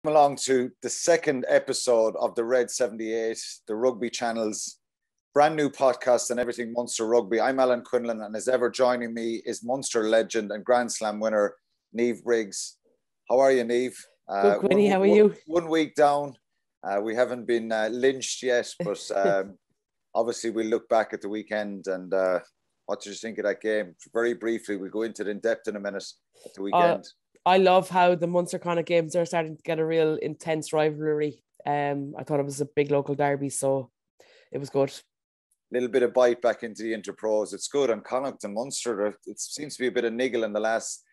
Along to the second episode of the Red 78, the Rugby Channel's brand new podcast on everything Munster Rugby. I'm Alan Quinlan, and as ever joining me is Munster legend and Grand Slam winner, Niamh Briggs. How are you, Niamh? Good, Quinny, how are you? 1 week down. We haven't been lynched yet, but obviously we'll look back at the weekend and what did you think of that game? Very briefly, we'll go into it in depth in a minute at the weekend. I love how the Munster Connacht games are starting to get a real intense rivalry. I thought it was a big local derby, so it was good. Little bit of bite back into the interpros. It's good. And Connacht and Munster, it seems to be a bit of niggle in the last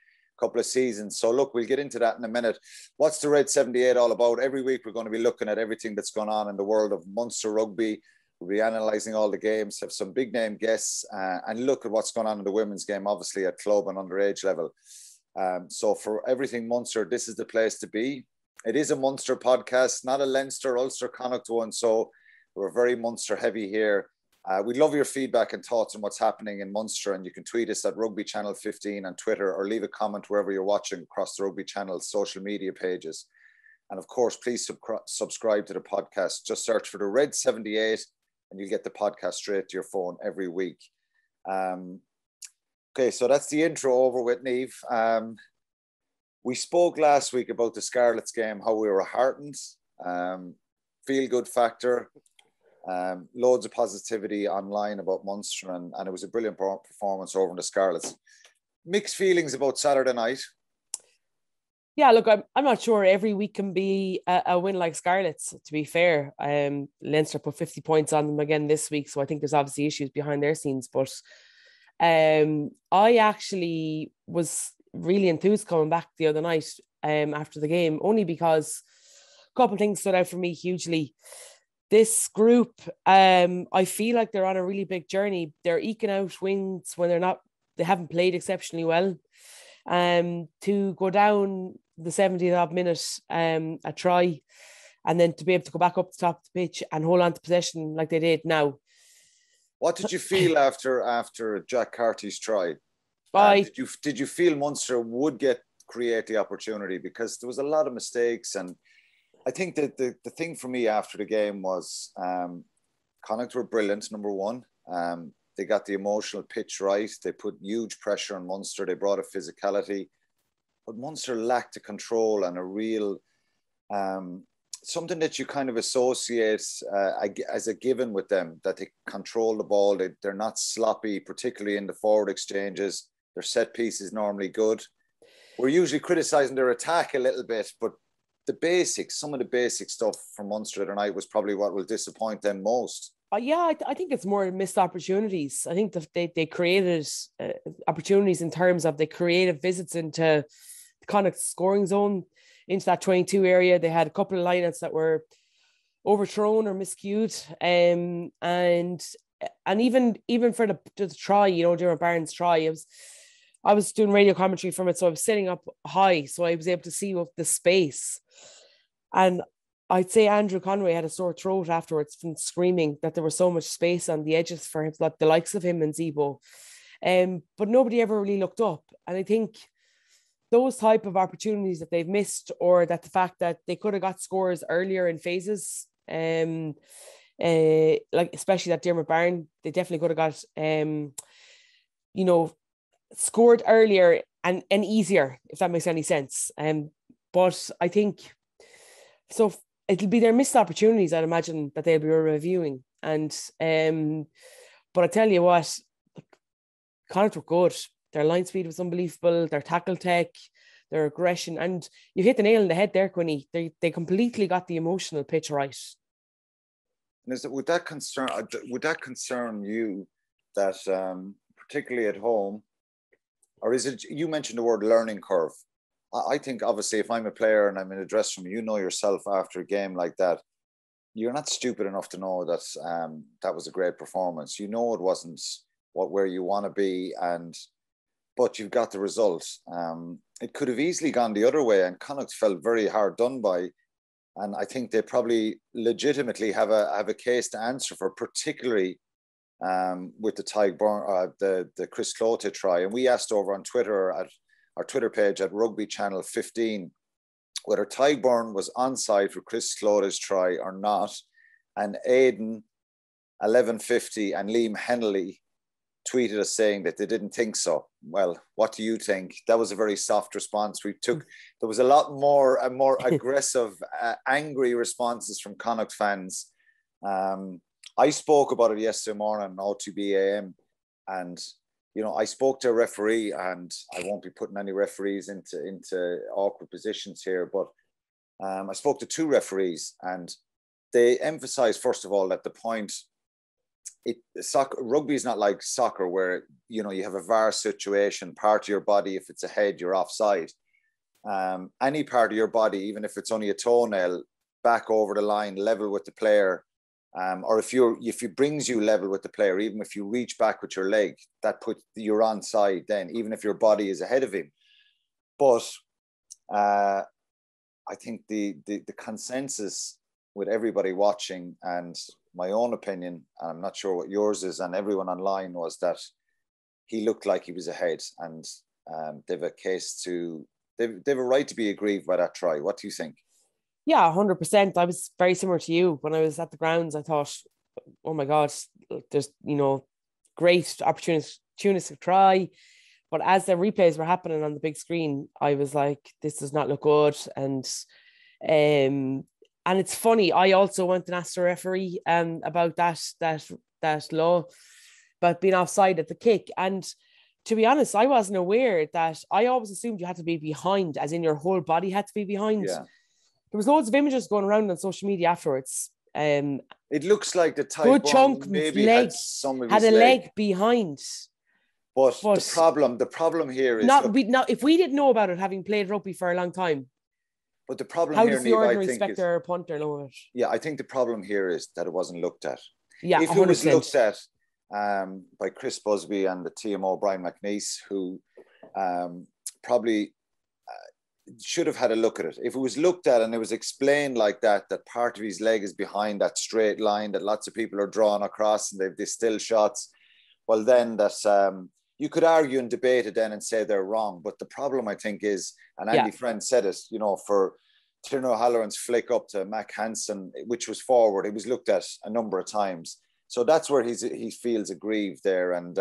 couple of seasons. So look, we'll get into that in a minute. What's the Red 78 all about? Every week we're going to be looking at everything that's gone on in the world of Munster Rugby. We'll be analysing all the games, have some big name guests, and look at what's going on in the women's game, obviously at club and underage level. So for everything Munster, this is the place to be. It is a Munster podcast, not a Leinster, Ulster, Connacht one. So we're very Munster heavy here. We'd love your feedback and thoughts on what's happening in Munster, and you can tweet us at Rugby Channel 15 on Twitter or leave a comment wherever you're watching across the Rugby Channel's social media pages. And of course, please subscribe to the podcast. Just search for the Red 78 and you'll get the podcast straight to your phone every week. Okay, so that's the intro over with, Niamh. We spoke last week about the Scarlets game, how we were heartened, feel-good factor, loads of positivity online about Munster, and it was a brilliant performance over in the Scarlets. Mixed feelings about Saturday night. Yeah, look, I'm not sure every week can be a win like Scarlets, to be fair. Leinster put 50 points on them again this week, so I think there's obviously issues behind their scenes, but I actually was really enthused coming back the other night after the game, only because a couple of things stood out for me hugely. This group, I feel like they're on a really big journey. They're eking out wins when they haven't played exceptionally well. To go down the 70th odd minute, a try, and then to be able to go back up the top of the pitch and hold on to possession like they did now. What did you feel after Jack Carty's try? Did you feel Munster would create the opportunity? Because there was a lot of mistakes, and I think that the thing for me after the game was Connacht were brilliant, number one. They got the emotional pitch right. They put huge pressure on Munster. They brought a physicality. But Munster lacked the control and a real... something that you kind of associate as a given with them, that they control the ball. They're not sloppy, particularly in the forward exchanges. Their set piece is normally good. We're usually criticising their attack a little bit, but the basics, some of the basic stuff from Munster tonight was probably what will disappoint them most. Yeah, I think it's more missed opportunities. I think that they created opportunities in terms of they creative visits into the Connacht scoring zone, into that 22 area. They had a couple of lineouts that were overthrown or miscued, and even for the try, Tadhg Beirne's try, I was doing radio commentary from it, so I was sitting up high, so I was able to see the space. And I'd say Andrew Conway had a sore throat afterwards from screaming that there was so much space on the edges for him, like the likes of him and Zebo. But nobody ever really looked up. And I think those type of opportunities that they've missed, or that the fact that they could have got scores earlier in phases, like especially that Tadhg Beirne, they definitely could have got, scored earlier and easier, if that makes any sense. But I think so. It'll be their missed opportunities, I'd imagine, that they'll be reviewing. And but I tell you what, Connacht were good. Their line speed was unbelievable. Their tackle tech, their aggression, and you hit the nail on the head there, Quinny. They completely got the emotional pitch right. Would that concern you that particularly at home, or is it, you mentioned the word learning curve? I think obviously if I'm a player and I'm in a dressing room, yourself after a game like that, you're not stupid enough to know that that was a great performance. It wasn't where you want to be, but you've got the result. It could have easily gone the other way, and Connacht felt very hard done by. And I think they probably legitimately have a case to answer for, particularly with the Tadhg Beirne, the Chris Cloete try. And we asked over on Twitter at our Twitter page at Rugby Channel 15, whether Tadhg Beirne was onside for Chris Clodagh's try or not. And Aidan, 1150, and Liam Hennelly tweeted us saying that they didn't think so. Well, what do you think? That was a very soft response. There was a lot more aggressive, angry responses from Connacht fans. I spoke about it yesterday morning on O2B AM, and I spoke to a referee, and I won't be putting any referees into awkward positions here, but I spoke to 2 referees, and they emphasised, first of all, that the point, rugby is not like soccer where you have a VAR situation. Part of your body, if it's a head, you're offside. Any part of your body, even if it's only a toenail, back over the line, level with the player, or if it brings you level with the player, even if you reach back with your leg, you're onside then, even if your body is ahead of him. But I think the consensus with everybody watching, and my own opinion, and I'm not sure what yours is, and everyone online, was that he looked like he was ahead, and they've a right to be aggrieved by that try. What do you think? Yeah, 100%. I was very similar to you. When I was at the grounds, I thought, oh my God, there's, great opportunistic try. But as the replays were happening on the big screen, I was like, this does not look good. And it's funny, I also went and asked the referee about that law, about being offside at the kick. And to be honest, I wasn't aware that. I always assumed you had to be behind, as in your whole body had to be behind. Yeah. There was loads of images going around on social media afterwards. It looks like the good chunk maybe leg, had a leg behind. But the problem here is if we didn't know about it, having played rugby for a long time. But the problem how here, does the ordinary spectator or punter know it? Yeah, I think the problem here is that it wasn't looked at. Yeah, if 100%. It was looked at by Chris Busby and the TMO Brian McNeice, who probably should have had a look at it. If it was looked at and it was explained like that part of his leg is behind that straight line that lots of people are drawing across, and they've these still shots, well, then that's you could argue and debate it then and say they're wrong. But the problem, I think, is, and Andy Friend said it, for Tiernan O'Halloran's flick up to Mac Hansen, which was forward, it was looked at a number of times. So that's where he feels aggrieved there. And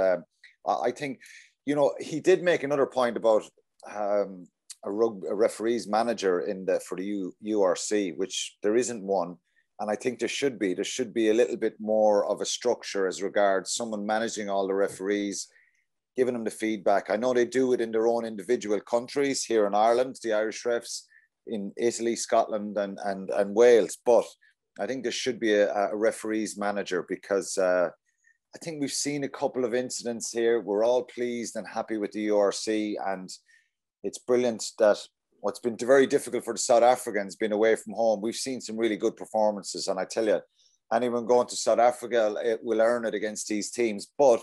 I think, he did make another point about a referee's manager for the URC, which there isn't one. And I think there should be a little bit more of a structure as regards someone managing all the referees, giving them the feedback. I know they do it in their own individual countries. Here in Ireland, the Irish refs, in Italy, Scotland, and Wales. But I think there should be a referee's manager, because I think we've seen a couple of incidents here. We're all pleased and happy with the URC, and it's brilliant that what's been very difficult for the South Africans being away from home. We've seen some really good performances, and I tell you, anyone going to South Africa will earn it against these teams. But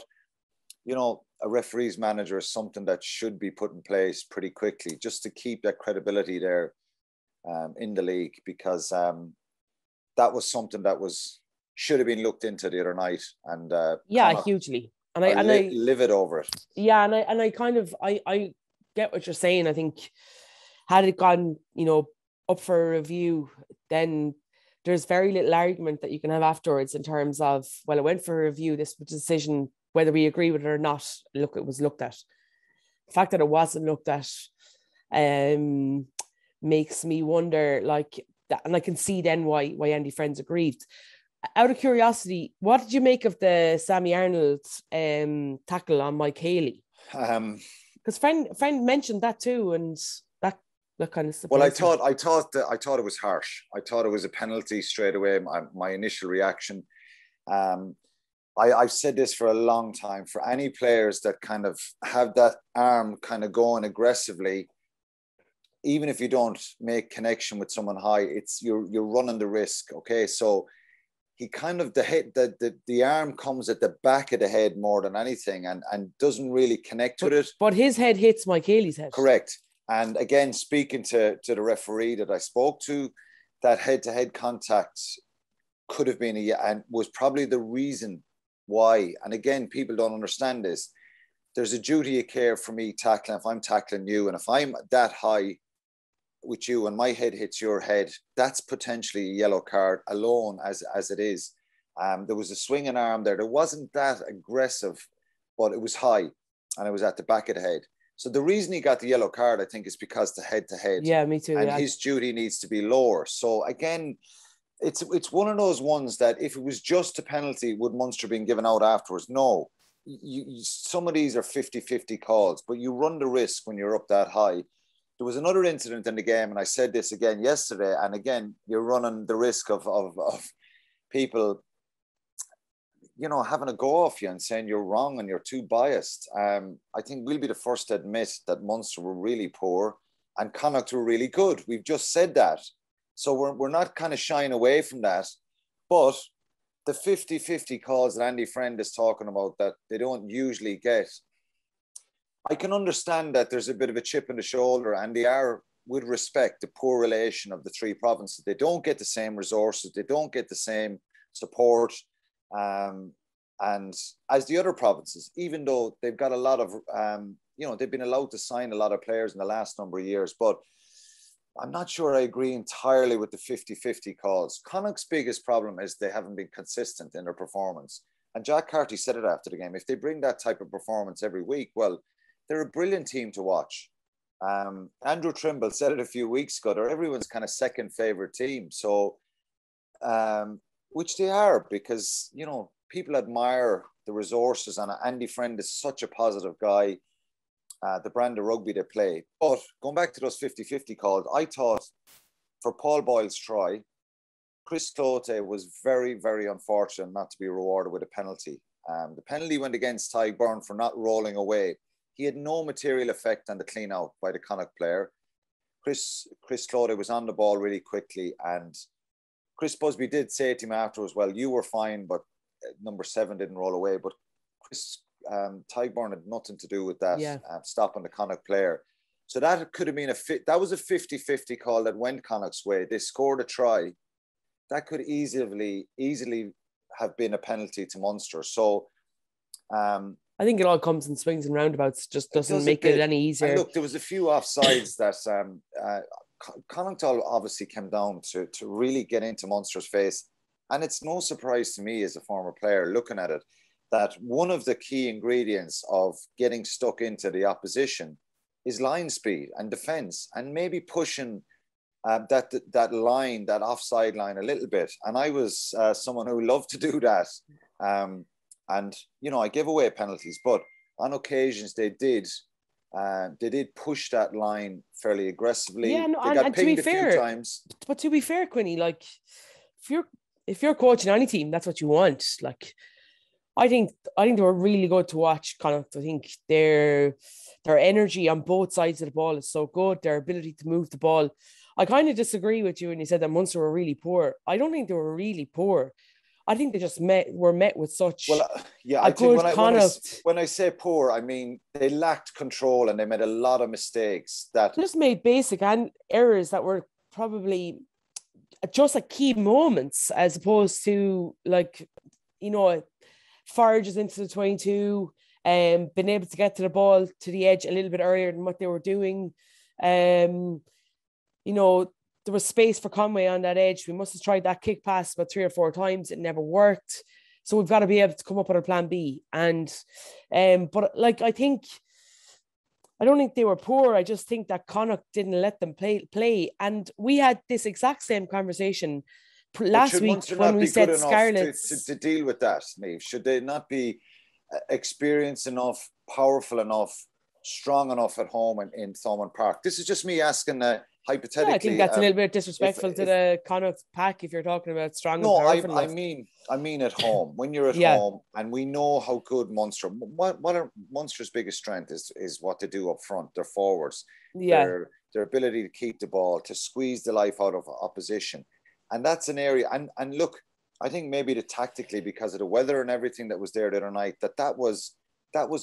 a referee's manager is something that should be put in place pretty quickly, just to keep that credibility there in the league, because that was something that should have been looked into the other night. And hugely. And I livid over it. Yeah, and I get what you're saying. I think had it gone, up for a review, then there's very little argument that you can have afterwards in terms of, well, it went for a review, this decision, whether we agree with it or not, it was looked at. The fact that it wasn't looked at makes me wonder, like that, and I can see then why Andy Friend's aggrieved. Out of curiosity, what did you make of the Sammy Arnold tackle on Mike Haley? Because friend mentioned that too, and that kind of surprised me. I thought it was harsh. I thought it was a penalty straight away. My initial reaction. I've said this for a long time. For any players that kind of have that arm kind of going aggressively, even if you don't make connection with someone high, you're running the risk. Okay, so he kind of the arm comes at the back of the head more than anything, and doesn't really connect with it. But his head hits Mike Haley's head. Correct. And again, speaking to the referee that I spoke to, that head-to-head contact could have been and was probably the reason why. And again, people don't understand this. There's a duty of care for me tackling. If I'm tackling you, and if I'm that high with you and my head hits your head, that's potentially a yellow card alone as it is. There was a swinging arm there. There wasn't that aggressive, but it was high and it was at the back of the head. So the reason he got the yellow card, I think, is because the head-to-head. Yeah, me too. And his duty needs to be lower. So again, it's one of those ones that if it was just a penalty, would Munster been given out afterwards? No. Some of these are 50-50 calls, but you run the risk when you're up that high. There was another incident in the game, and I said this again yesterday, and again, you're running the risk of people, you know, having a go off you and saying you're wrong and you're too biased. I think we'll be the first to admit that Munster were really poor and Connacht were really good. We've just said that. So we're not kind of shying away from that. But the 50-50 calls that Andy Friend is talking about that they don't usually get, I can understand that there's a bit of a chip in the shoulder, and they are, with respect, the poor relation of the three provinces. They don't get the same resources. They don't get the same support. And as the other provinces, even though they've got a lot of, they've been allowed to sign a lot of players in the last number of years, but I'm not sure I agree entirely with the 50-50 calls. Connacht's biggest problem is they haven't been consistent in their performance. And Jack Carty said it after the game. If they bring that type of performance every week, well, they're a brilliant team to watch. Andrew Trimble said it a few weeks ago. They're everyone's kind of second favourite team. So, which they are, because, you know, people admire the resources, and Andy Friend is such a positive guy, the brand of rugby they play. But going back to those 50-50 calls, I thought for Paul Boyle's try, Chris Cloete was very, very unfortunate not to be rewarded with a penalty. The penalty went against Tadhg Beirne for not rolling away. He had no material effect on the clean out by the Connacht player. Chris Cloete was on the ball really quickly, and Chris Busby did say to him afterwards, well, you were fine, but number 7 didn't roll away. But Tadhg Beirne had nothing to do with that, stopping the Connacht player. So that could have been that was a 50-50 call that went Connacht's way. They scored a try. That could easily have been a penalty to Munster. So I think it all comes in swings and roundabouts. Just doesn't make it any easier. And look, there was a few offsides that Connacht obviously came down to really get into Munster's face. And it's no surprise to me as a former player looking at it that one of the key ingredients of getting stuck into the opposition is line speed and defence, and maybe pushing that line, that offside line a little bit. And I was someone who loved to do that. And, you know, I give away penalties, but on occasions they did push that line fairly aggressively. Yeah, no, they got pinged a few times. But to be fair, Quinny, like if you're coaching any team, that's what you want. Like, I think they were really good to watch, Connacht. I think their energy on both sides of the ball is so good. Their ability to move the ball. I kind of disagree with you when you said that Munster were really poor. I don't think they were really poor. I think they just were met with such I think when I say poor, I mean they lacked control and they made a lot of mistakes. That just made basic errors that were probably just at key moments, as opposed to, like, you know, forages into the 22, been able to get to the ball to the edge a little bit earlier than what they were doing. You know, there was space for Conway on that edge. We must have tried that kick pass about 3 or 4 times. It never worked. So we've got to be able to come up with a plan B. And, but like, I don't think they were poor. I just think that Connacht didn't let them play. And we had this exact same conversation last week when we said Scarlets. To deal with that, Niamh, should they not be experienced enough, powerful enough, strong enough at home in Thomond Park? This is just me asking hypothetically. Yeah, I think that's a little bit disrespectful to the Connacht pack if you're talking about strong and powerful. No, I mean at home. When you're at home, and we know how good Munster. What are Munster's biggest strength is what they do up front. Their forwards, their ability to keep the ball, to squeeze the life out of opposition, and that's an area. And look, I think maybe tactically, because of the weather and everything that was there the other night, that was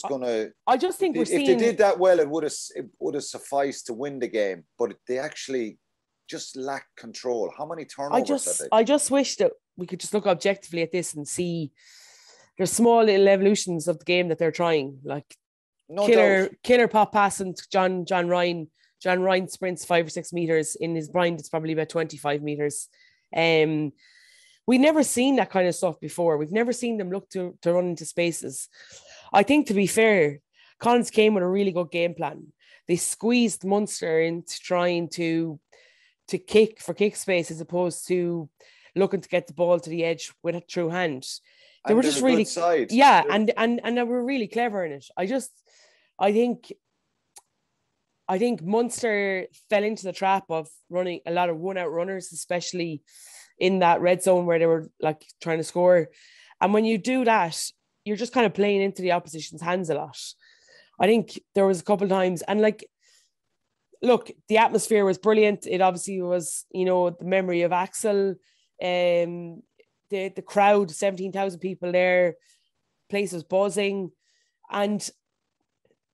gonna. I just think if they did that well, it would have sufficed to win the game. But they actually just lack control. How many turnovers? I just wish that we could just look objectively at this and see there's small little evolutions of the game that they're trying, like killer pop passing to John Ryan John Ryan sprints 5 or 6 meters. In his blind, it's probably about 25 meters. We've never seen that kind of stuff before. We've never seen them look to run into spaces. I think, to be fair, Collins came with a really good game plan. They squeezed Munster into trying to kick space as opposed to looking to get the ball to the edge with a true hand. They were just really side. Yeah, and they were really clever in it. I think Munster fell into the trap of running a lot of one-out runners, especially in that red zone where they were like trying to score. And when you do that, you're just kind of playing into the opposition's hands a lot. I think there was a couple of times, and like, look, the atmosphere was brilliant. It obviously was, the memory of Axel, the crowd, 17,000 people there, place was buzzing. And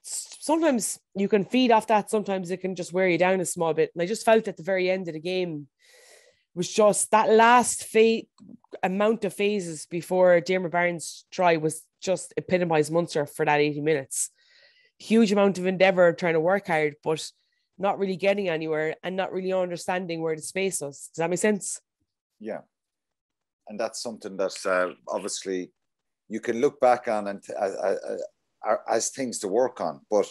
sometimes you can feed off that. Sometimes it can just wear you down a small bit. And I just felt at the very end of the game was just that last amount of phases before Tadhg Beirne's try was just epitomized Munster for that 80 minutes. Huge amount of endeavour trying to work hard, but not really getting anywhere and not really understanding where the space was. Does that make sense? Yeah. And that's something that obviously you can look back on and as things to work on. But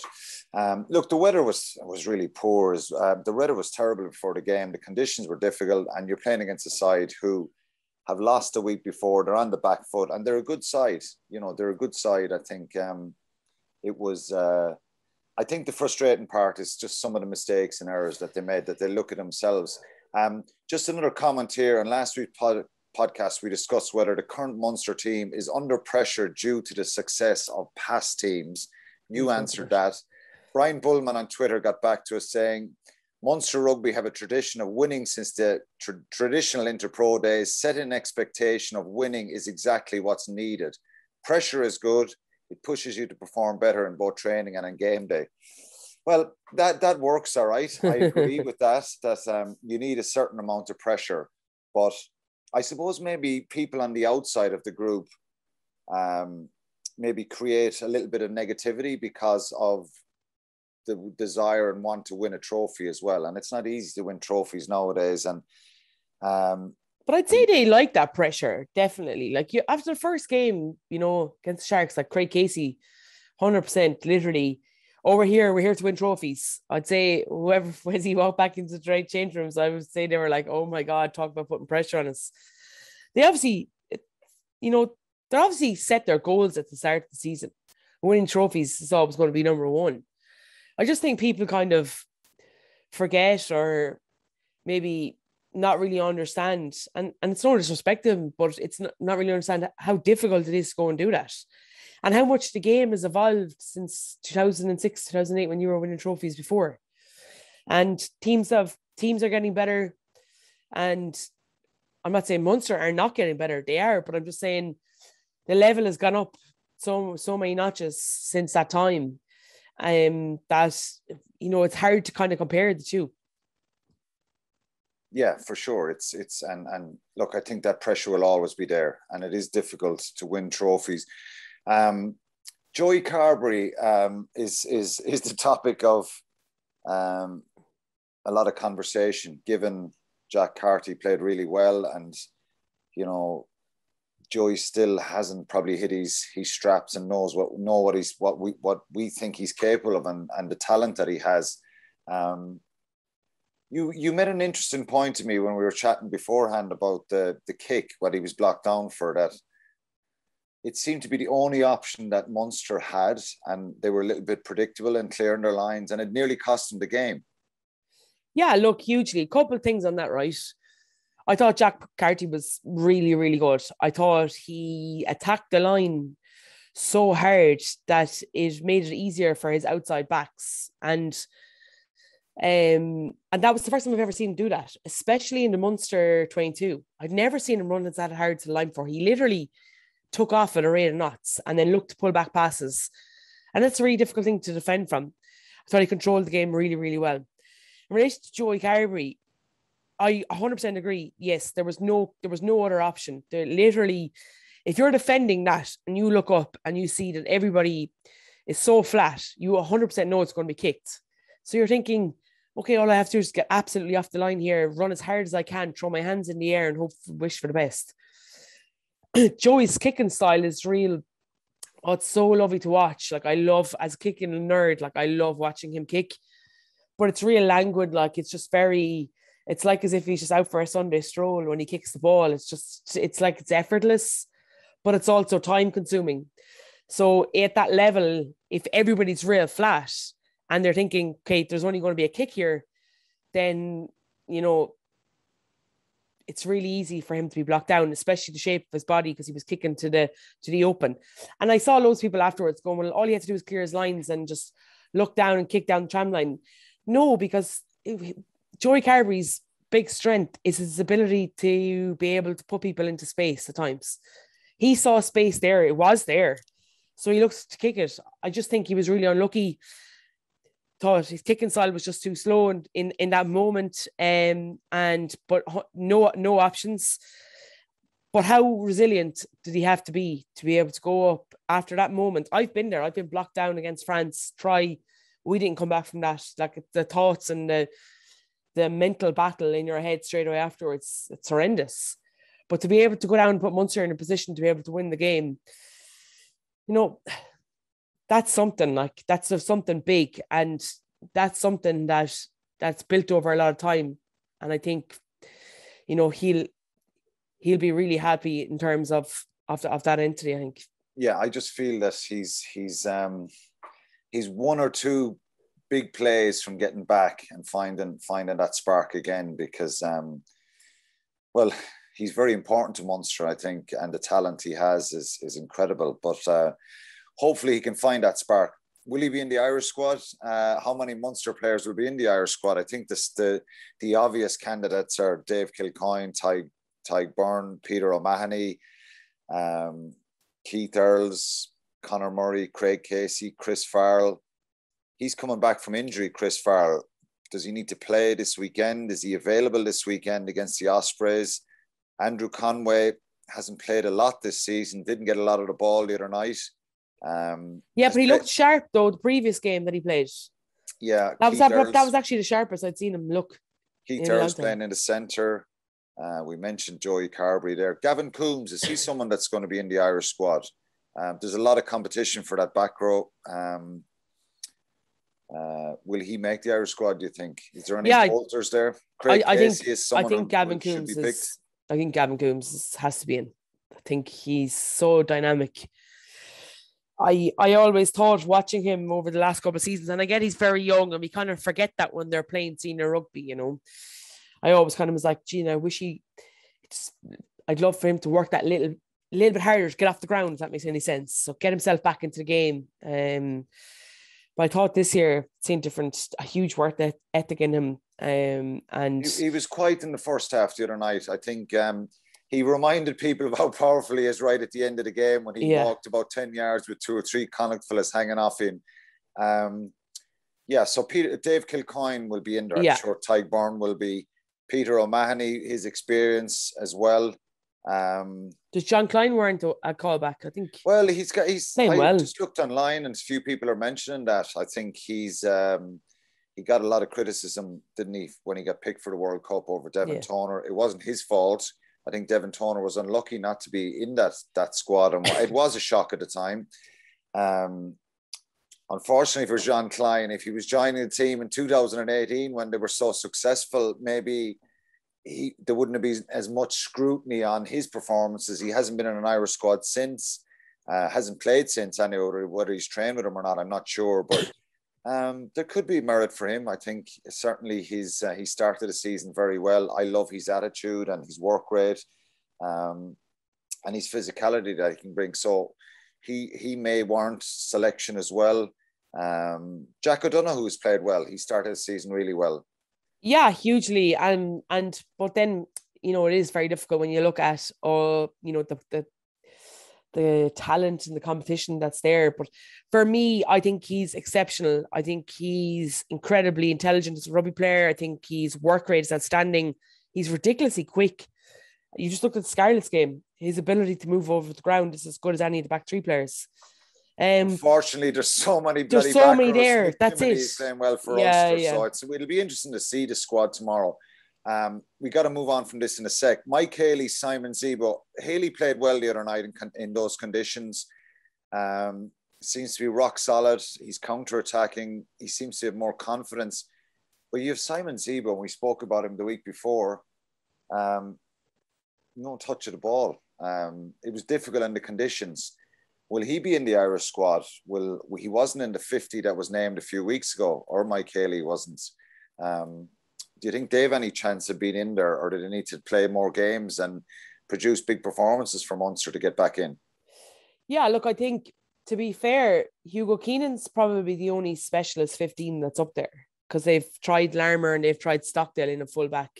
look, the weather was really poor. The weather was terrible before the game. The conditions were difficult, and you're playing against a side who have lost a week before. They're on the back foot, and they're a good side. They're a good side. I think it was. I think the frustrating part is just some of the mistakes and errors that they made, that they look at themselves. Just another comment here. On last week's podcast, we discussed whether the current Munster team is under pressure due to the success of past teams. You answered that. Brian Bullman on Twitter got back to us saying, Munster Rugby have a tradition of winning since the traditional Interpro days. Setting an expectation of winning is exactly what's needed. Pressure is good. It pushes you to perform better in both training and on game day. Well, that works all right. I agree with that you need a certain amount of pressure. But I suppose maybe people on the outside of the group maybe create a little bit of negativity because of the desire and want to win a trophy as well. And it's not easy to win trophies nowadays. And but I'd say they like that pressure, definitely. Like, after the first game, against the Sharks, like Craig Casey, 100%, literally, we're here to win trophies. I'd say whoever, as he walked back into the change rooms, I would say they were like, oh my God, talk about putting pressure on us. They obviously, set their goals at the start of the season. Winning trophies is always going to be number one. I just think people kind of forget, or maybe not really understand, and it's no disrespect to them, but it's not really understand how difficult it is to go and do that, and how much the game has evolved since 2006, 2008, when you were winning trophies before. And teams are getting better, and I'm not saying Munster are not getting better, they are, but I'm just saying the level has gone up so many notches since that time, that it's hard to kind of compare the two. Yeah, for sure. It's and look, I think that pressure will always be there, and it is difficult to win trophies. Joey Carberry is the topic of a lot of conversation, given Jack Carty played really well, and Joey still hasn't probably hit his straps and knows what we think he's capable of, and the talent that he has. You made an interesting point to me when we were chatting beforehand about the kick, what he was blocked down for, that it seemed to be the only option that Munster had, and they were a little bit predictable and clear in their lines, and it nearly cost them the game. Yeah, look, hugely. A couple of things on that, right? I thought Jack Carty was really, really good. I thought he attacked the line so hard that it made it easier for his outside backs. And that was the first time I've ever seen him do that, especially in the Munster 22. I'd never seen him run that hard to the line before. He literally took off at a rate of knots and then looked to pull back passes. And that's a really difficult thing to defend from. I thought he controlled the game really, really well. In relation to Joey Carberry, I 100% agree. Yes, there was no other option. There literally, if you're defending that and you look up and you see that everybody is so flat, you 100% know it's going to be kicked. So you're thinking, okay, all I have to do is get absolutely off the line here, run as hard as I can, throw my hands in the air and wish for the best. Joey's kicking style is real. Oh, it's so lovely to watch. Like, I love, as a kicking nerd, like, I love watching him kick. But it's real languid. Like, it's just very, it's like as if he's just out for a Sunday stroll when he kicks the ball. It's like it's effortless, but it's also time consuming. So at that level, if everybody's real flat and they're thinking, okay, there's only going to be a kick here, then, you know, it's really easy for him to be blocked down, especially the shape of his body, because he was kicking to the open. And I saw loads of people afterwards going, well, all he had to do was clear his lines and just look down and kick down the tram line. No, because Joey Carberry's big strength is his ability to be able to put people into space at times. He saw space there. It was there. So he looks to kick it. I just think he was really unlucky. Thought his kicking style was just too slow in that moment. But no options. But how resilient did he have to be able to go up after that moment? I've been there. I've been blocked down against France. We didn't come back from that. Like, the thoughts and the mental battle in your head straight away afterwards, it's horrendous. But to be able to go down and put Munster in a position to be able to win the game, you know, that's something. Like, that's something big, and that's something that's built over a lot of time. And I think, you know, he'll be really happy in terms of that entity, I think. Yeah, I just feel that he's one or two big plays from getting back and finding that spark again, because well, he's very important to Munster, I think, and the talent he has is incredible. But hopefully he can find that spark. Will he be in the Irish squad? How many Munster players will be in the Irish squad? I think the obvious candidates are Dave Kilcoyne, Tadhg Beirne, Peter O'Mahony, Keith Earls, Conor Murray, Craig Casey, Chris Farrell. He's coming back from injury, Chris Farrell. Does he need to play this weekend? Is he available this weekend against the Ospreys? Andrew Conway hasn't played a lot this season, didn't get a lot of the ball the other night. But he looked sharp, though, the previous game that he played. Yeah. That was actually the sharpest I'd seen him look. Keith Earls playing in the centre. We mentioned Joey Carberry there. Gavin Coombs, is he someone that's going to be in the Irish squad? There's a lot of competition for that back row. Will he make the Irish squad, do you think? Is there any bolters there? I think Gavin Coombs has to be in. I think he's so dynamic. I always thought, watching him over the last couple of seasons, and I get he's very young and we kind of forget that when they're playing senior rugby, you know. I always kind of was like, gee, I wish I'd love for him to work that little bit harder to get off the ground, if that makes any sense. So get himself back into the game. But I thought this year, seeing a huge work ethic in him. And he was quiet in the first half the other night. I think he reminded people of how powerful he is right at the end of the game when he walked about 10 yards with 2 or 3 Connacht fellas hanging off him. So Dave Kilcoyne will be in there. I'm sure Tadhg Beirne will be. Peter O'Mahony, his experience as well. Does John Klein warrant a callback? I think. Well, he's playing well. I just looked online and a few people are mentioning that. I think he got a lot of criticism, didn't he, when he got picked for the World Cup over Devon Toner. It wasn't his fault. I think Devon Toner was unlucky not to be in that squad, and it was a shock at the time. Unfortunately for Jean Klein, if he was joining the team in 2018 when they were so successful, maybe there wouldn't have been as much scrutiny on his performances. He hasn't been in an Irish squad since, hasn't played since anyway, whether he's trained with him or not, I'm not sure. But there could be merit for him. I think certainly he started the season very well. I love his attitude and his work rate and his physicality that he can bring. So he may warrant selection as well. Jack O'Donoghue has played well. He started the season really well. Yeah, hugely. But then, you know, it is very difficult when you look at the talent and the competition that's there. But for me, I think he's exceptional. I think he's incredibly intelligent as a rugby player. I think his work rate is outstanding. He's ridiculously quick. You just look at the Scarlets game. His ability to move over the ground is as good as any of the back three players. Unfortunately, there's so many bloody There's so many back rows. there. That's it. Is playing well for Yeah, Ulster, yeah. so it'll be interesting to see the squad tomorrow. We got to move on from this in a sec. Mike Haley, Simon Zebo. Haley played well the other night in those conditions. Seems to be rock solid. He's counter-attacking. He seems to have more confidence. But you have Simon Zebo, and we spoke about him the week before. No touch of the ball. It was difficult in the conditions. Will he be in the Irish squad? He wasn't in the 50 that was named a few weeks ago, or Mike Haley wasn't. Do you think they have any chance of being in there, or do they need to play more games and produce big performances for Munster to get back in? Yeah, look, I think, to be fair, Hugo Keenan's probably the only specialist 15 that's up there, because they've tried Larmer and they've tried Stockdale in a fullback.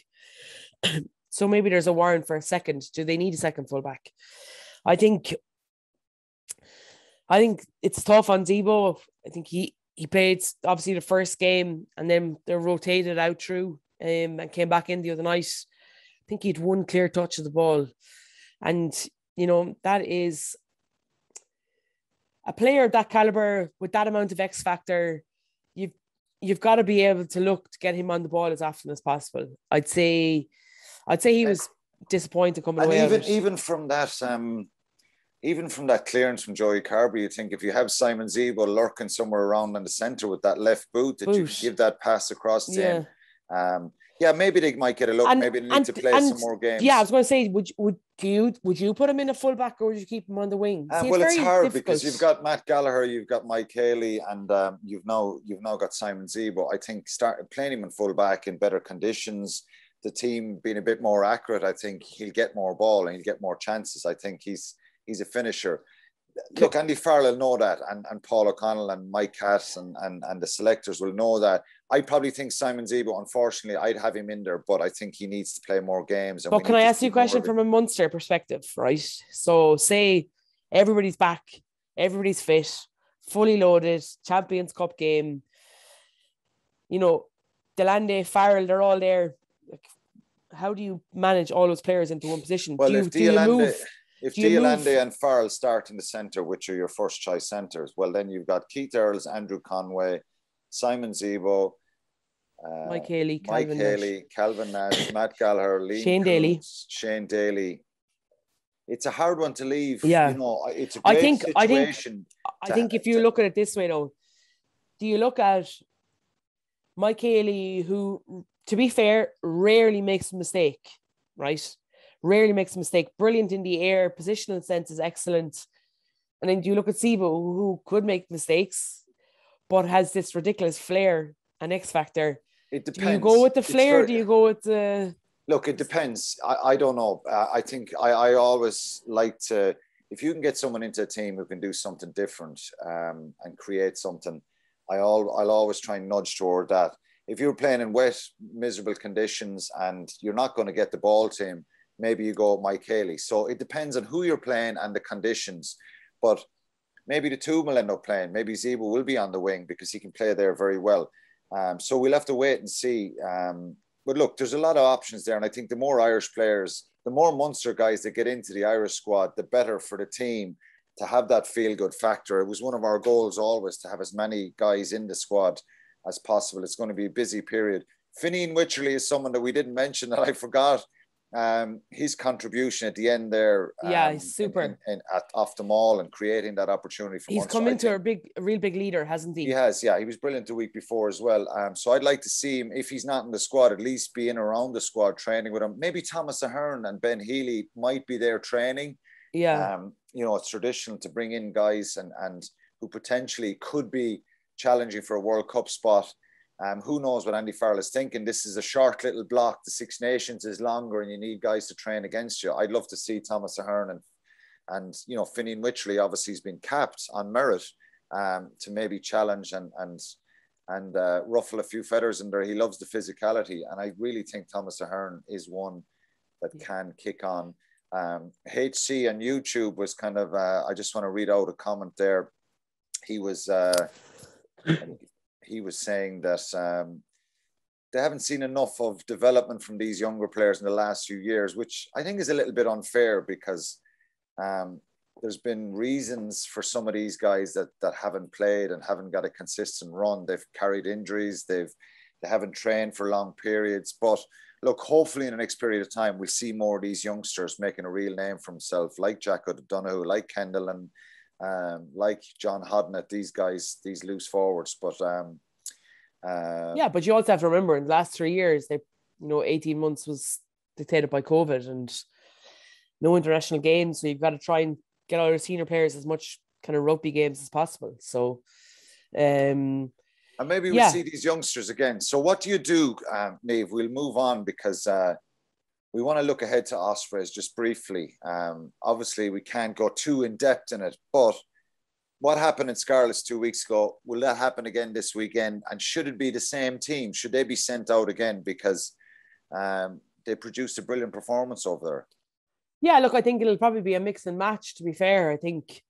So maybe there's a warrant for a second. Do they need a second fullback? I think it's tough on Zebo. I think he played obviously the first game, and then they're rotated out through and came back in the other night. I think he'd one clear touch of the ball. And, that is a player of that caliber with that amount of X factor. You've got to be able to look to get him on the ball as often as possible. I'd say he was disappointed coming away. And even from that clearance from Joey Carberry, you think if you have Simon Zebo lurking somewhere around in the centre with that left boot, you can give that pass across to him. Maybe they might get a look. Maybe they need to play some more games. Yeah, I was going to say, would you put him in a fullback, or would you keep him on the wing? It's hard because you've got Matt Gallagher, you've got Mike Haley, and you've now got Simon Zebo. I think playing him in fullback in better conditions, the team being a bit more accurate, I think he'll get more ball and he'll get more chances. I think he's a finisher. Look, Andy Farrell will know that, and Paul O'Connell and Mike Cass and the selectors will know that. I probably think Simon Zebo, unfortunately, I'd have him in there, but I think he needs to play more games. But can I ask you a question from a Munster perspective, right? So say everybody's back, everybody's fit, fully loaded, Champions Cup game, Delande, Farrell, they're all there. Like, how do you manage all those players into one position? Well, if Delande and Farrell start in the centre, which are your first choice centres, well, then you've got Keith Earls, Andrew Conway, Simon Zebo, Mike Haley, Calvin Nash, Matt Gallagher, Shane Daly. It's a hard one to leave. Yeah. It's a great situation. I think if you look at it this way, though, do you look at Mike Haley, who, to be fair, rarely makes a mistake, right? Rarely makes a mistake. Brilliant in the air. Positional sense is excellent. And then do you look at Zebo, who could make mistakes, but has this ridiculous flair and X factor? It depends. Do you go with the flair? Do you go with the... Look, it depends. I don't know. I think I always like to, if you can get someone into a team who can do something different and create something, I'll always try and nudge toward that. If you're playing in wet, miserable conditions and you're not going to get the ball to him, maybe you go Mike Haley. So it depends on who you're playing and the conditions. But maybe the two will end up playing. Maybe Zebo will be on the wing because he can play there very well. So we'll have to wait and see. But look, there's a lot of options there. And I think the more Irish players, the more Munster guys that get into the Irish squad, the better for the team to have that feel-good factor. It was one of our goals always to have as many guys in the squad as possible. It's going to be a busy period. Finian Wycherley is someone that we didn't mention that I forgot. His contribution at the end there, he's super off the maul and creating that opportunity for He's Munster. come into a real big leader, hasn't he? He has, yeah. He was brilliant the week before as well. So I'd like to see him, if he's not in the squad, at least be in around the squad training with him. Maybe Thomas Ahern and Ben Healy might be there training. Yeah. It's traditional to bring in guys and who potentially could be challenging for a World Cup spot. Who knows what Andy Farrell is thinking? This is a short little block. The Six Nations is longer and you need guys to train against you. I'd love to see Thomas Ahern and Finian Wycherley obviously has been capped on merit to maybe challenge and ruffle a few feathers in there. He loves the physicality. And I really think Thomas Ahern is one that can kick on. HC on YouTube was kind of, I just want to read out a comment there. He was saying that they haven't seen enough of development from these younger players in the last few years, which I think is a little bit unfair because there's been reasons for some of these guys that haven't played and haven't got a consistent run. They've carried injuries. They haven't trained for long periods. But look, hopefully in the next period of time, we'll see more of these youngsters making a real name for themselves, like Jack O'Donoghue, like Kendall, and like John Hodnett, these guys, these loose forwards. But but you also have to remember in the last 3 years, 18 months was dictated by COVID and no international games. So you've got to try and get all your senior players as much kind of rugby games as possible. So, and maybe we'll see these youngsters again. So what do you do, Niamh? We'll move on because we want to look ahead to Ospreys just briefly. Obviously, we can't go too in depth in it, but what happened in Scarlets 2 weeks ago, will that happen again this weekend? And should it be the same team? Should they be sent out again? Because they produced a brilliant performance over there. Yeah, look, I think it'll probably be a mix and match, to be fair. I think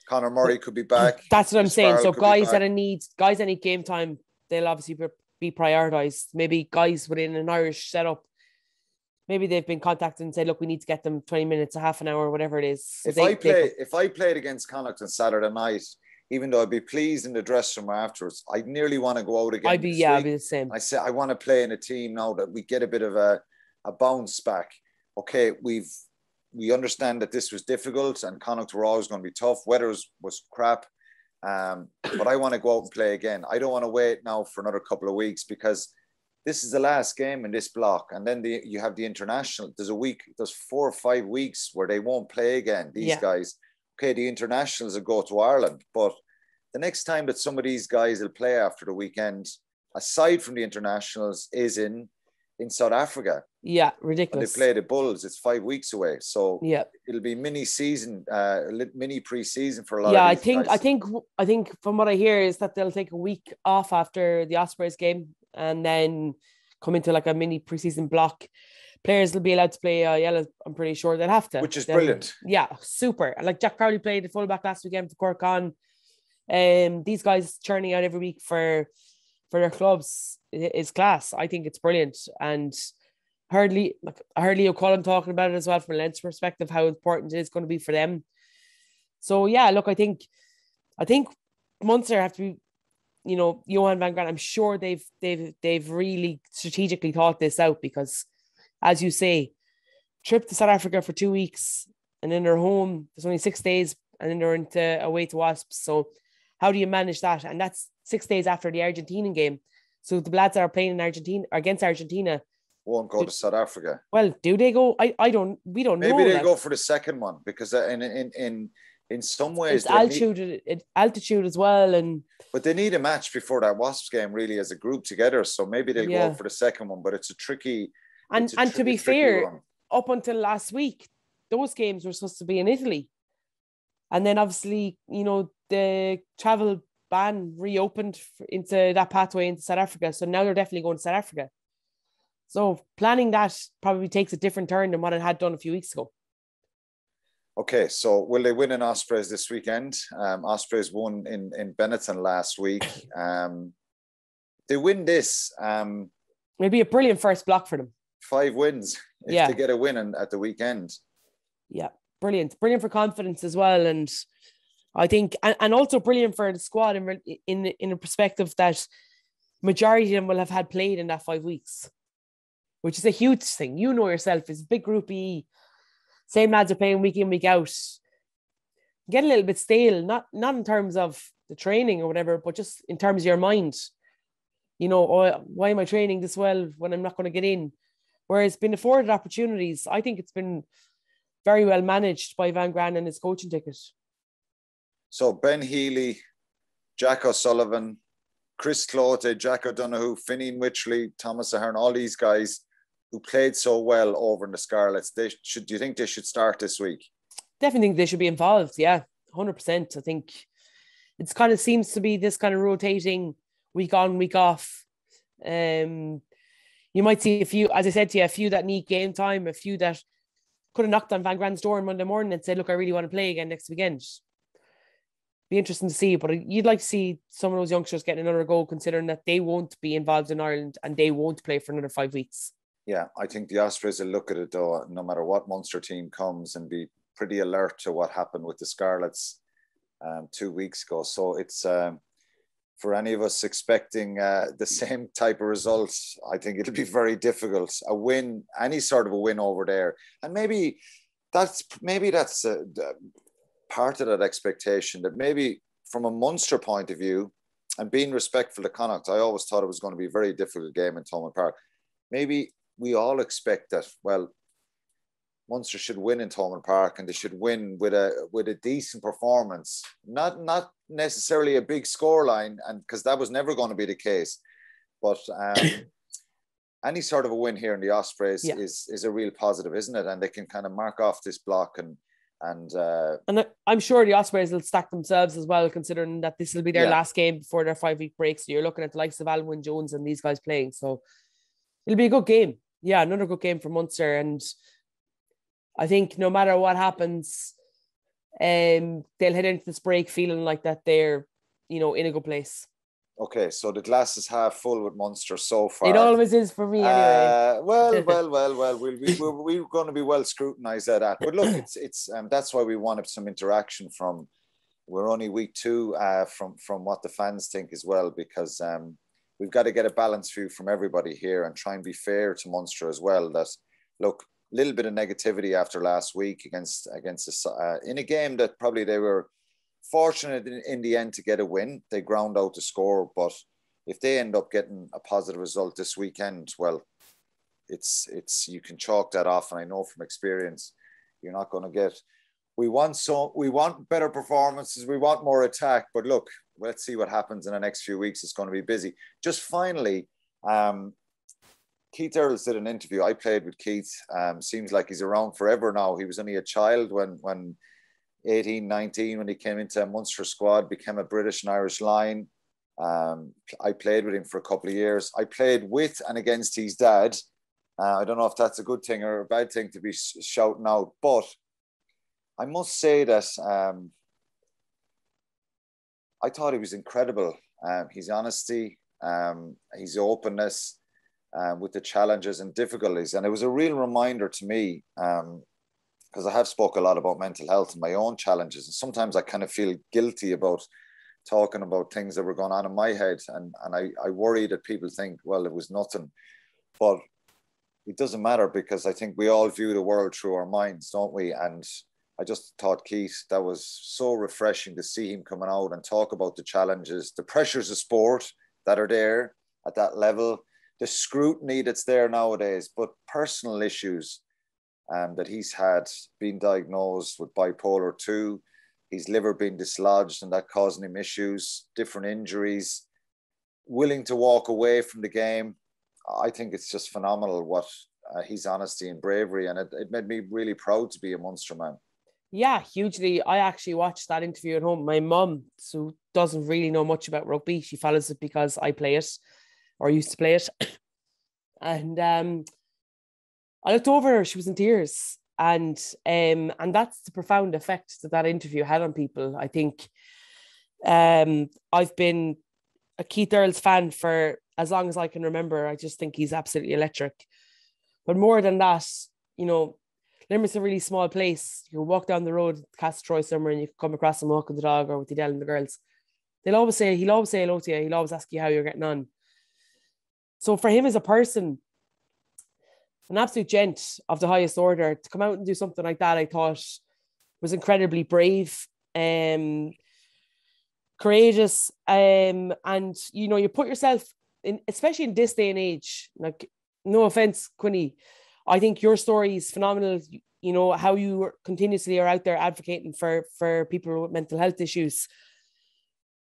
Conor Murray could be back. That's what I'm saying. So guys that need game time, they'll obviously be prioritised. Maybe guys within an Irish setup, maybe they've been contacted and said, look, we need to get them 20 minutes, a half an hour, whatever it is. So if I played against Connacht on Saturday night, even though I'd be pleased in the dressing room afterwards, I'd nearly want to go out again. I'd be the same. I said, I want to play in a team now that we get a bit of a bounce back. Okay, we understand that this was difficult and Connacht were always going to be tough. Weather was crap. But I want to go out and play again. I don't want to wait now for another couple of weeks because this is the last game in this block. And then you have the international. There's 4 or 5 weeks where they won't play again. These guys, okay, the internationals will go to Ireland. But the next time that some of these guys will play after the weekend, aside from the internationals, is in South Africa. Yeah, ridiculous. And they play the Bulls. It's 5 weeks away. So it'll be mini pre-season for a lot of these guys. I think from what I hear is that they'll take a week off after the Ospreys game and then come into like a mini pre-season block. Players will be allowed to play yellow. I'm pretty sure they'll have to. Which is brilliant. Yeah, super. Like Jack Crowley played the fullback last weekend for Cork on. These guys churning out every week for their clubs is class. I think it's brilliant. And I heard Leo Cullen talking about it as well from a Leinster perspective, how important it is going to be for them. So yeah, look, I think Munster have to be, Johan van Graan, I'm sure they've really strategically thought this out because, as you say, trip to South Africa for 2 weeks and then they're home. There's only 6 days and then they're away to Wasps. So how do you manage that? And that's 6 days after the Argentinian game. So the lads that are playing in Argentina against Argentina won't go to South Africa. Well, do they go? We don't know. Maybe they go for the second one because in some ways it's altitude as well, but they need a match before that Wasps game really as a group together. So maybe they'll go for the second one. But it's a tricky. And to be fair, up until last week, those games were supposed to be in Italy, and then obviously the travel ban reopened into that pathway into South Africa. So now they're definitely going to South Africa. So planning that probably takes a different turn than what it had done a few weeks ago. Okay, so will they win in Ospreys this weekend? Ospreys won in Benetton last week. They win this. It'll be a brilliant first block for them. 5 wins if they get a win at the weekend. Yeah, brilliant. Brilliant for confidence as well. And I think, and also brilliant for the squad in a perspective that majority of them will have had played in that 5 weeks, which is a huge thing. Yourself, it's a big group E. Same lads are playing week in, week out. Get a little bit stale, not in terms of the training or whatever, but just in terms of your mind. Why am I training this well when I'm not going to get in? Whereas been afforded opportunities, I think it's been very well managed by Van Graan and his coaching ticket. So Ben Healy, Jack O'Sullivan, Chris Clote, Jack O'Donoghue, Finian Wycherley, Thomas Ahern, all these guys who played so well over in the Scarlets, do you think they should start this week? Definitely think they should be involved, yeah, 100%. I think it kind of seems to be this kind of rotating week on, week off. You might see a few, as I said to you, a few that need game time, a few that could have knocked on Van Graan's door on Monday morning and said, look, I really want to play again next weekend. Be interesting to see, but you'd like to see some of those youngsters getting another go, considering that they won't be involved in Ireland and they won't play for another 5 weeks. Yeah, I think the Ospreys will look at it though, no matter what Munster team comes, and be pretty alert to what happened with the Scarlets 2 weeks ago. So it's for any of us expecting the same type of results, I think it'll be very difficult. A win, any sort of a win over there, and maybe that's part of that expectation, that maybe from a Munster point of view, and being respectful to Connacht, I always thought it was going to be a very difficult game in Thomond Park. Maybe we all expect that, well, Munster should win in Thomond Park, and they should win with a decent performance, not necessarily a big scoreline, and because that was never going to be the case. But any sort of a win here in the Ospreys is a real positive, isn't it? And they can kind of mark off this block and I'm sure the Ospreys will stack themselves as well, considering that this will be their last game before their 5-week break. So you're looking at the likes of Alwyn Jones and these guys playing. So it'll be a good game. Yeah, another good game for Munster. And I think no matter what happens, they'll head into this break feeling like that they're, in a good place. Okay, so the glass is half full with Munster so far. It always is for me anyway. Well. We're going to be well scrutinised at that. But look, it's that's why we wanted some interaction from. We're only week 2 from what the fans think as well, because we've got to get a balanced view from everybody here and try and be fair to Munster as well. That look, a little bit of negativity after last week against in a game that probably they were fortunate in the end to get a win. They ground out the score, but if they end up getting a positive result this weekend, well, it's you can chalk that off. And I know from experience, you're not going to get. We want better performances. We want more attack. But look, let's see what happens in the next few weeks. It's going to be busy. Just finally, Keith Earls did an interview. I played with Keith. Seems like he's around forever now. He was only a child when 18, 19, when he came into a Munster squad, became a British and Irish line. I played with him for a couple of years. I played with and against his dad. I don't know if that's a good thing or a bad thing to be shouting out, but I must say that I thought he was incredible. His honesty, his openness with the challenges and difficulties. And it was a real reminder to me, because I have spoke a lot about mental health and my own challenges. And sometimes I kind of feel guilty about talking about things that were going on in my head. And I worry that people think, well, it was nothing. But it doesn't matter, because I think we all view the world through our minds, don't we? And I just thought Keith, that was so refreshing to see him coming out and talk about the challenges, the pressures of sport that are there at that level, the scrutiny that's there nowadays, but personal issues that he's had, been diagnosed with bipolar 2, his liver being dislodged and that causing him issues, different injuries, willing to walk away from the game. I think it's just phenomenal what his honesty and bravery, and it made me really proud to be a Munster man. Yeah, hugely. I actually watched that interview at home. My mum, who doesn't really know much about rugby, she follows it because I play it or used to play it. And I looked over her, she was in tears. And that's the profound effect that interview had on people. I think I've been a Keith Earls fan for as long as I can remember. I just think he's absolutely electric. But more than that, Limerick's a really small place. You walk down the road, Castletroy somewhere, and you can come across him walking the dog or with Adele and the girls. He'll always say hello to you. He'll always ask you how you're getting on. So for him as a person, an absolute gent of the highest order, to come out and do something like that, I thought was incredibly brave, courageous, and you put yourself in, especially in this day and age. Like, no offense, Quinny, I think your story is phenomenal. How you continuously are out there advocating for people with mental health issues.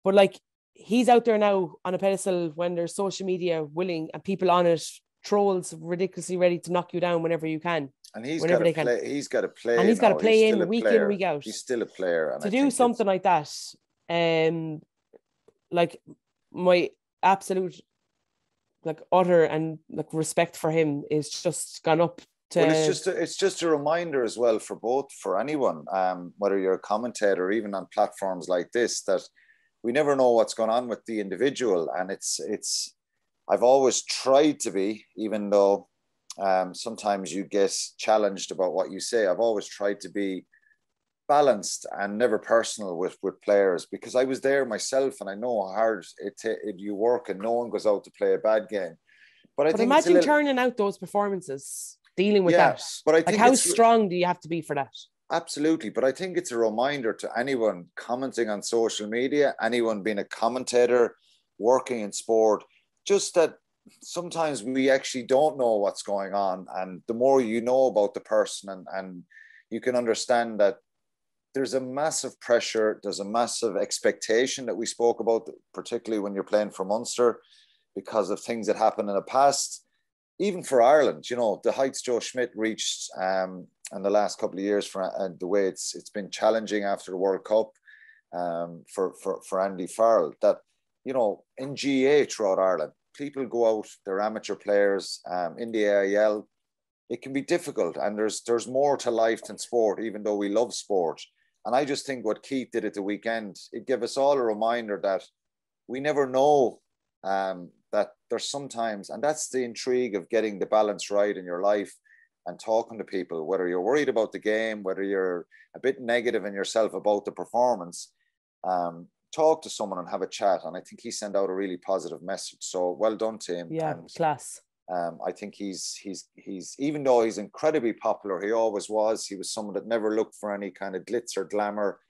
But like, he's out there now on a pedestal when there's social media willing and people on it, trolls ridiculously ready to knock you down whenever you can. And he's got to play. He's got to play. And he's got to play in week out. He's still a player. And to do something like that, like my absolute utter and respect for him is just gone up to. Well, it's just a reminder as well for anyone, whether you're a commentator or even on platforms like this, that we never know what's going on with the individual. And I've always tried to be, even though sometimes you get challenged about what you say, I've always tried to be balanced and never personal with players, because I was there myself and I know how hard you work, and no one goes out to play a bad game. But I think imagine turning out those performances, dealing with that. But I think how strong do you have to be for that? Absolutely. But I think it's a reminder to anyone commenting on social media, anyone being a commentator, working in sport, just that sometimes we actually don't know what's going on. And the more you know about the person, and you can understand that there's a massive pressure, there's a massive expectation that we spoke about, particularly when you're playing for Munster, because of things that happened in the past. Even for Ireland, you know, the heights Joe Schmidt reached in the last couple of years, for the way it's been challenging after the World Cup for Andy Farrell, that, you know, in GA throughout Ireland, people go out, they're amateur players in the AIL. It can be difficult, and there's more to life than sport, even though we love sport. And I just think what Keith did at the weekend, it gave us all a reminder that we never know, that there's sometimes, and that's the intrigue of getting the balance right in your life and talking to people, whether you're worried about the game, whether you're a bit negative in yourself about the performance, talk to someone and have a chat. And I think he sent out a really positive message. So well done to him. Yeah, and, class. I think he's even though he's incredibly popular, he always was. He was someone that never looked for any kind of glitz or glamour.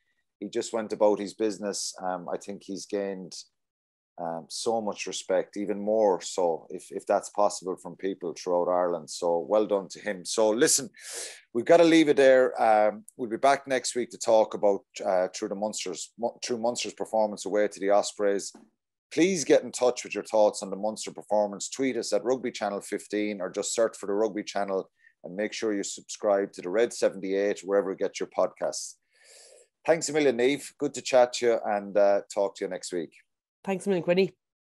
He just went about his business. I think he's gained so much respect, even more so if that's possible, from people throughout Ireland. So well done to him. So listen, we've got to leave it there. We'll be back next week to talk about through Munster's performance away to the Ospreys. Please get in touch with your thoughts on the Munster performance. Tweet us at Rugby Channel 15, or just search for the Rugby Channel, and make sure you subscribe to the Red 78 wherever you get your podcasts. Thanks a million, Niamh. Good to chat to you, and talk to you next week. Thanks a million, Quinny.